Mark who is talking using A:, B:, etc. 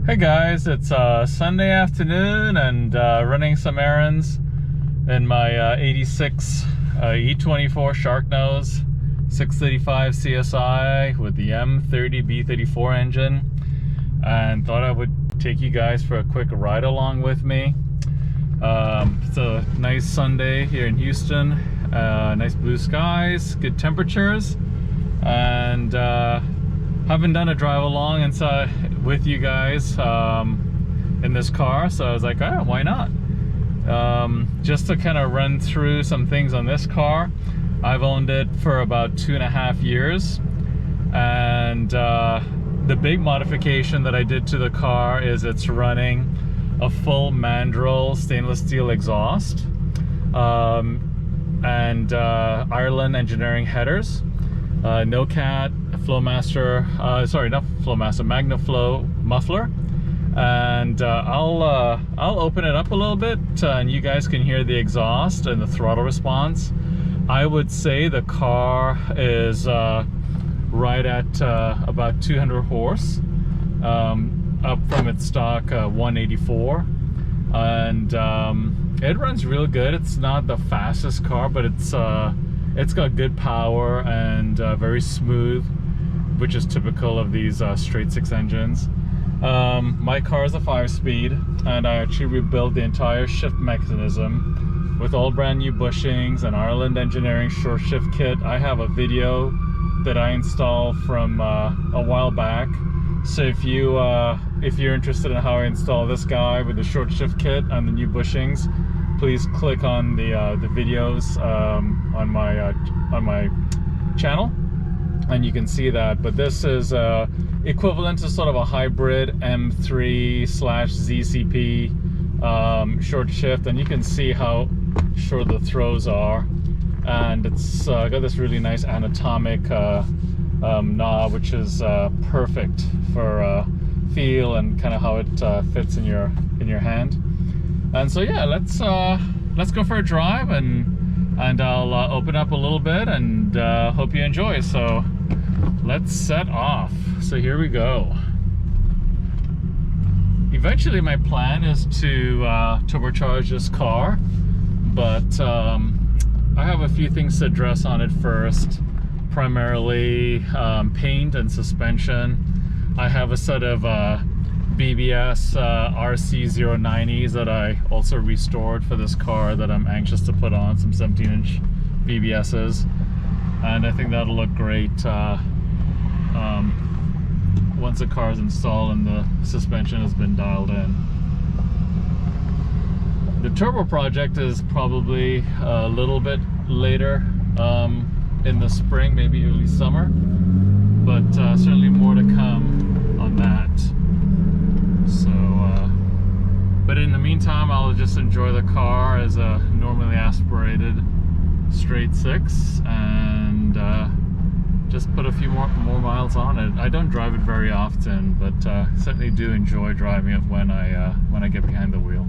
A: Hey guys, it's Sunday afternoon and running some errands in my 86 E24 Sharknose 635CSi with the M30B34 engine, and thought I would take you guys for a quick ride along with me. It's a nice Sunday here in Houston, nice blue skies, good temperatures, and haven't done a drive along inside with you guys in this car, so I was like, oh, why not? Just to kind of run through some things on this car. I've owned it for about 2.5 years, and the big modification that I did to the car is it's running a full mandrel stainless steel exhaust and Ireland engineering headers, no cat, Flowmaster, sorry, not Flowmaster, MagnaFlow muffler, and I'll open it up a little bit and you guys can hear the exhaust and the throttle response. I would say the car is right at about 200 horse, up from its stock 184, and it runs real good. It's not the fastest car, but it's got good power and very smooth, which is typical of these straight six engines. My car is a 5-speed, and I actually rebuilt the entire shift mechanism with all brand new bushings and Ireland engineering short shift kit. I have a video that I installed from a while back, so if you're interested in how I install this guy with the short shift kit and the new bushings, please click on the videos on my channel, and you can see that. But this is equivalent to sort of a hybrid M3/ZCP short shift, and you can see how short the throws are, and it's got this really nice anatomic knob, which is perfect for feel and kind of how it fits in your hand. And so yeah, let's go for a drive, and I'll open up a little bit, and hope you enjoy. So let's set off. So here we go. Eventually my plan is to turbocharge this car, but I have a few things to address on it first, primarily paint and suspension. I have a set of BBS RC090s that I also restored for this car that I'm anxious to put on, some 17-inch BBSs, and I think that'll look great once the car is installed and the suspension has been dialed in. The turbo project is probably a little bit later in the spring, maybe early summer, but certainly more to come on that. So but in the meantime, I'll just enjoy the car as a normally aspirated straight six, and just put a few more miles on it. I don't drive it very often, but certainly do enjoy driving it when I get behind the wheel.